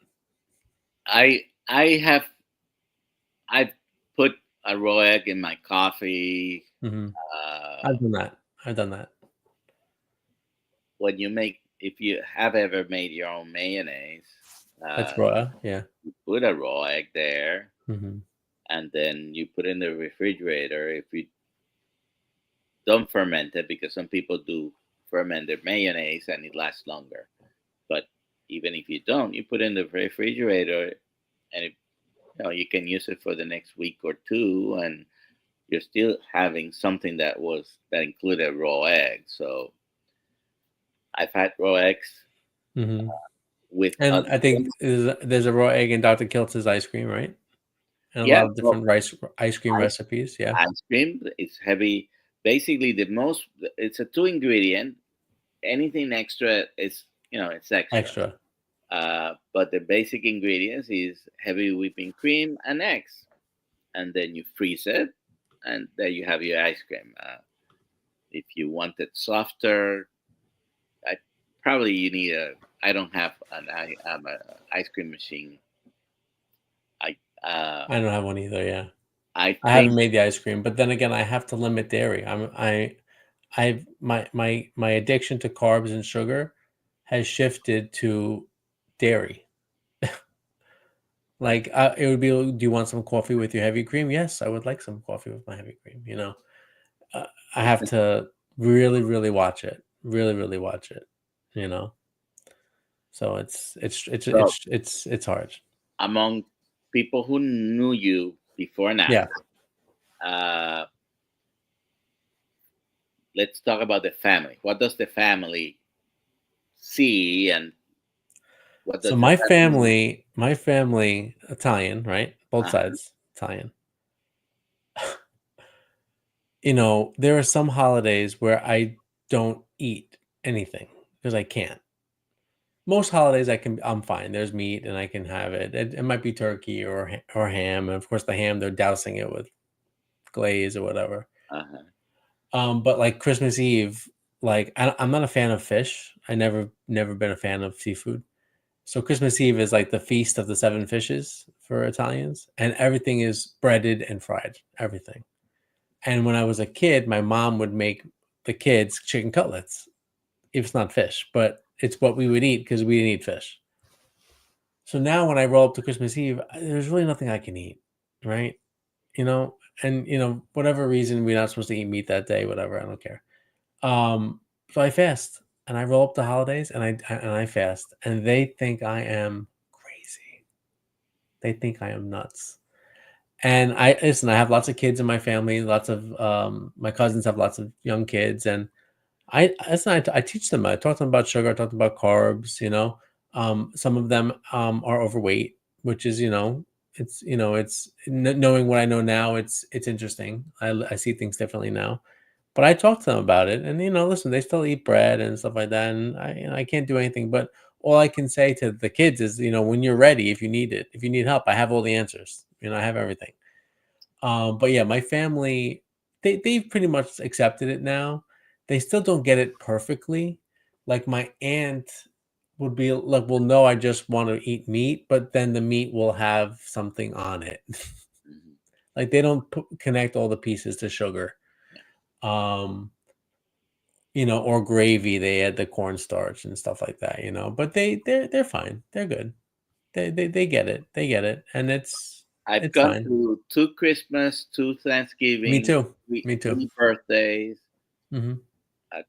I put a raw egg in my coffee. Hmm. Uh, I've done that. I've done that. if you have ever made your own mayonnaise, That's uh, raw. Yeah. put a raw egg there, Hmm. and then you put in the refrigerator. If you don't ferment it, because some people do ferment their mayonnaise and it lasts longer. But even if you don't, you put in the refrigerator, and you can use it for the next week or two, and you're still having something that included raw egg. So I've had raw eggs Hmm. with And other I think things. there's a raw egg in Dr. Kiltz's ice cream, right? And a Yeah, lot of well, different ice cream ice, recipes. Yeah. ice cream is heavy. Basically, it's a two ingredient. Anything extra is it's extra. Extra. But the basic ingredients is heavy whipping cream and eggs, and then you freeze it, and there you have your ice cream. If you want it softer, I probably you need a. I don't have a ice cream machine. I uh, I don't have one either. Yeah. I I haven't think made the ice cream, but then again, I have to limit dairy. I've my addiction to carbs and sugar has shifted to dairy. Like, it would be, "Do you want some coffee with your heavy cream?" "Yes, I would like some coffee with my heavy cream," you know? I have to really, really watch it, really, really watch it, you know? So so. it's hard. Among people who knew you before and Yeah. after, uh, let's talk about the family. What does the family see, and what So does the family? my family, Italian, right? Both Uh, sides, Italian. There are some holidays where I don't eat anything because I can't. Most holidays I'm fine. There's meat and I can have it. It might be turkey or ham, and of course the ham they're dousing it with glaze or whatever. uh-huh. But like Christmas Eve, like I'm not a fan of fish. I never been a fan of seafood. So Christmas Eve is like the feast of the seven fishes for Italians, and everything is breaded and fried. Everything. And when I was a kid, my mom would make the kids chicken cutlets. If it's not fish, but it's what we would eat because we didn't eat fish. So now when I roll up to Christmas Eve, there's really nothing I can eat, right? And whatever reason we're not supposed to eat meat that day, whatever, I don't care. So I fast and I roll up the holidays and I fast, and they think I am crazy. They think I am nuts. And I listen, I have lots of kids in my family, lots of my cousins have lots of young kids, and I teach them. I talk to them about sugar. I talk about carbs. Some of them are overweight, which is it's knowing what I know now. It's interesting. I see things differently now. But I talked to them about it, and listen, they still eat bread and stuff like that, and I can't do anything. But all I can say to the kids is, when you're ready, if you need it, if you need help, I have all the answers. I have everything. But yeah, my family, they've pretty much accepted it now. They still don't get it perfectly. Like my aunt would be like, "Well, no, I just want to eat meat," but then the meat will have something on it. Mhm. Like they don't connect all the pieces to sugar. Yeah. Um, or gravy. They add the cornstarch and stuff like that. But they're fine. They're good. They get it. They get it, and I've it's gone fine. to two Christmas, two Me Thanksgiving, too. three, Me too. three birthdays. Hmm. Uh,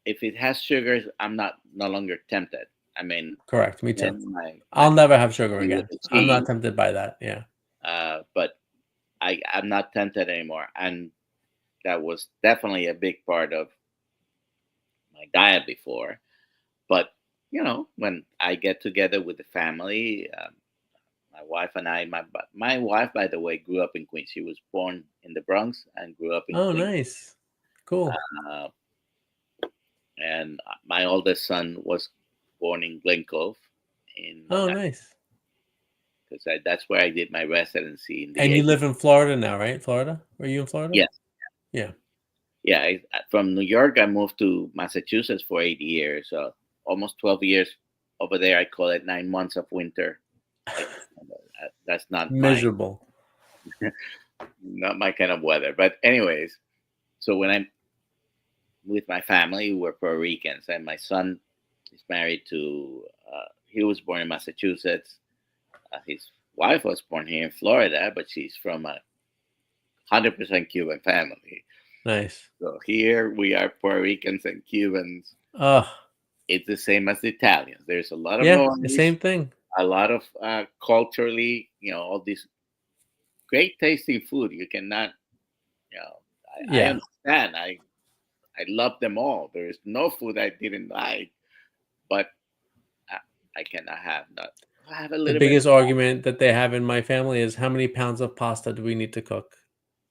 if it has sugars, I'm not no longer tempted. I mean, Correct. Me too. then my I'll never have sugar family with again. the I'm not cheese, tempted by that. Yeah. but I'm not tempted anymore, and that was definitely a big part of my diet before. But when I get together with the family, my wife and I, my wife, by the way, grew up in Queens. She was born in the Bronx and grew up in Oh, Queens. nice. Cool. Uh, and my oldest son was born in Glen Cove, in Oh, Long Island, nice. because that's where I did my residency in the And you 80s. live in Florida now, right? Florida? Were you in Florida? Yes, Yeah. yeah. From New York, I moved to Massachusetts for 8 years, almost 12 years over there. I call it 9 months of winter. I, that's Miserable. not my kind of weather. But anyways, so when I'm with my family, we're Puerto Ricans, and my son is married to. He was born in Massachusetts. His wife was born here in Florida, but she's from a 100% Cuban family. Nice. So here we are, Puerto Ricans and Cubans. Oh, It's the same as the Italians. There's a lot of yeah. The noise, same thing. a lot of culturally, all this great tasting food. You cannot, you know, I Yeah. understand. I love them all. There is no food I didn't like, but I, I cannot have not. I have a The little bit. biggest argument that they have in my family is how many pounds of pasta do we need to cook?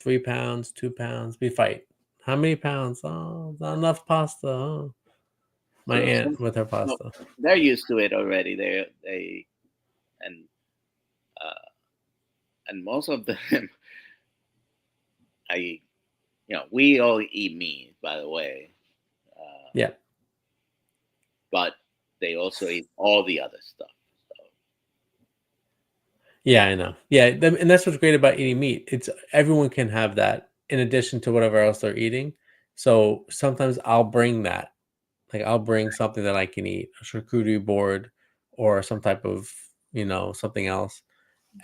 3 pounds, 2 pounds. We fight. How many pounds? Oh, not enough pasta. Oh. My So aunt some, with her no, pasta. they're used to it already. They and uh, and most of them, I we all eat meat, by the way, uh, Yeah. but they also eat all the other stuff. So Yeah, I know. Yeah, and that's what's great about eating meat. It's everyone can have that in addition to whatever else they're eating. So sometimes I'll bring that. Like I'll bring something that I can eat, a charcuterie board or some type of, something else.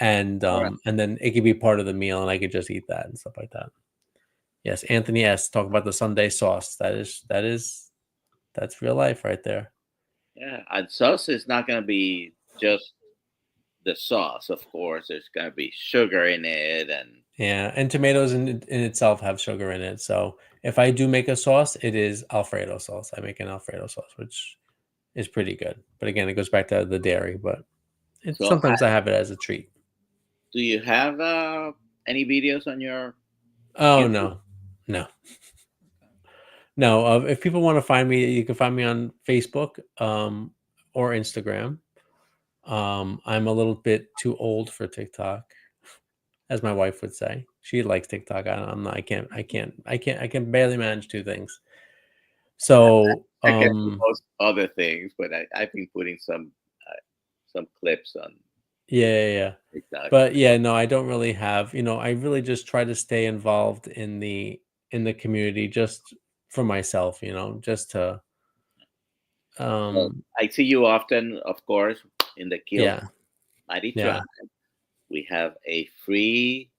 all right, And then it could be part of the meal and I could just eat that and stuff like that. Yes, Anthony S. Talk about the Sunday sauce. That's real life right there. yeah, and sauce is not going to be just the sauce. Of course, there's going to be sugar in it, and Yeah, and tomatoes in itself have sugar in it. So if I do make a sauce, it is Alfredo sauce. I make an Alfredo sauce, which is pretty good. But again, it goes back to the dairy. But so sometimes I have it as a treat. do you have any videos on your Oh YouTube? no, no, no. If people want to find me, you can find me on Facebook or Instagram. I'm a little bit too old for TikTok, as my wife would say. She likes TikTok. I'm not. I can't. I can't. I can't. I can barely manage two things. So, I can do most other things, but I've been putting some clips on yeah, yeah, yeah. TikTok. But yeah, no, I don't really have, I really just try to stay involved in the community just for myself, just to Well, um I see you often, of course, in the Kill yeah, Mighty Tribe. yeah. We have a free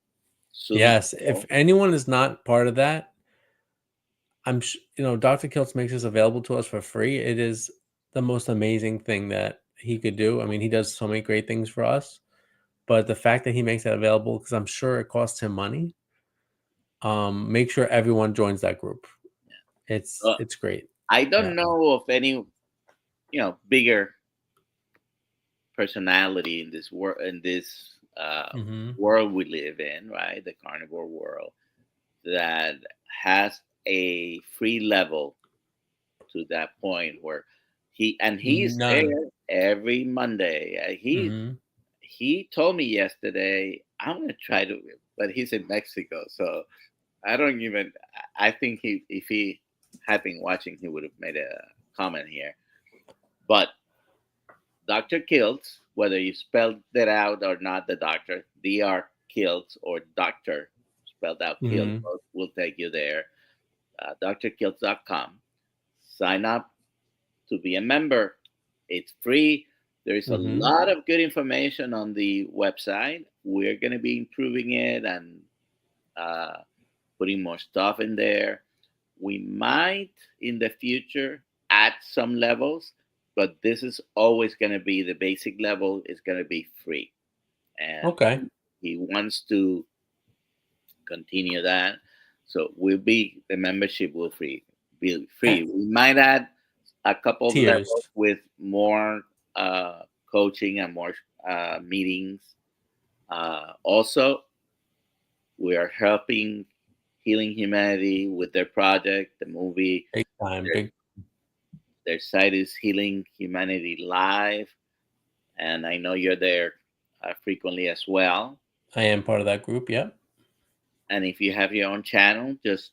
Zoom Yes, if call. anyone is not part of that, Dr. Kiltz makes this available to us for free. It is the most amazing thing that he could do. I mean, he does so many great things for us, but the fact that he makes that available because I'm sure it costs him money, make sure everyone joins that group. It's Uh, it's great. I Yeah. don't know of any, bigger personality in this world, in this Mhm. world we live in, right? The carnivore world that has a free level to that point where he's None. there every Monday. Mhm. He told me yesterday I'm gonna try to, but he's in Mexico, so I don't even. I think he if he had been watching, he would have made a comment here. But Dr. Kiltz, whether you spelled it out or not, the doctor, Dr. Kiltz or doctor spelled out Kiltz, Mhm. will take you there. drkiltz.com. Sign up to be a member. It's free. There is a Mhm. lot of good information on the website. We're going to be improving it and uh, putting more stuff in there. We might in the future add some levels, but this is always going to be the basic level is going to be free. And Okay. he wants to continue that. So the membership will be Eh, free. We might add a couple of levels Tears. with more coaching and more meetings. Also, we are helping Healing Humanity with their project, the movie. Big time. Their, Big. their site is Healing Humanity Live, and I know you're there frequently as well. I am part of that group. Yep. And if you have your own channel, just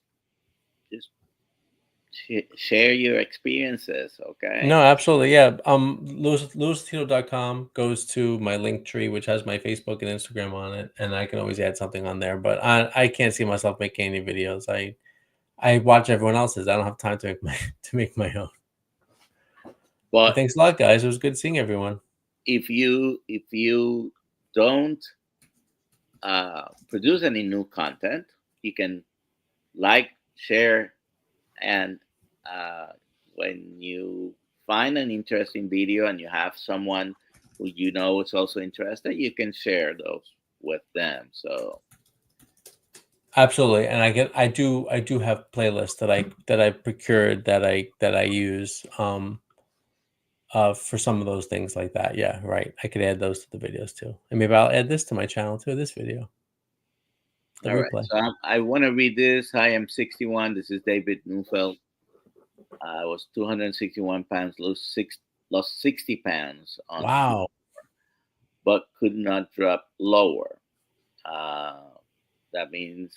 share your experiences, okay? No, absolutely. Yeah. LouisLotito.com goes to my link tree, which has my Facebook and Instagram on it, and I can always add something on there. But I can't see myself making any videos. I watch everyone else's. I don't have time to make my to make my own. But But thanks a lot, guys. It was good seeing everyone. if you don't produce any new content, you can like, share, and uh, when you find an interesting video and you have someone who you know is also interested, you can share those with them. So, Absolutely, and I do have playlists that I procured that I use for some of those things like that. Yeah, right. I could add those to the videos too, and maybe I'll add this to my channel too. This video, the all right. replay. So I want to read this. Hi, I'm 61. This is David Neufeld. I was 261 pounds, lost 60 pounds on, Wow, but could not drop lower. Uh, that means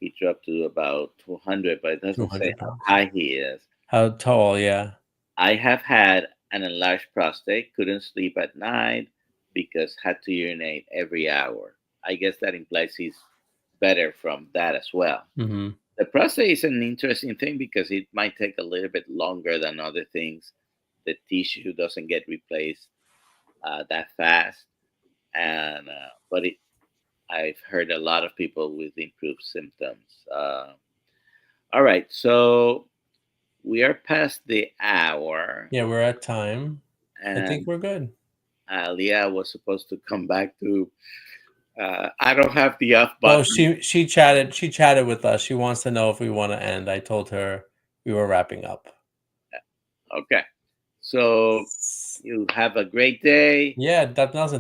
he dropped to about 200, but it two doesn't say hundred how pounds. high he is. How tall? Yeah. I have had an enlarged prostate, couldn't sleep at night because had to urinate every hour. I guess that implies he's better from that as well. Hmm. The prostate is an interesting thing because it might take a little bit longer than other things. The tissue doesn't get replaced that fast, and but I've heard a lot of people with improved symptoms. All right, so we are past the hour, Yeah, we're at time. I think and we're good. Alia was supposed to come back to. I don't have the off Well, button. she chatted with us. She wants to know if we want to end. I told her we were wrapping up. Okay, so you have a great day. Yeah, that doesn't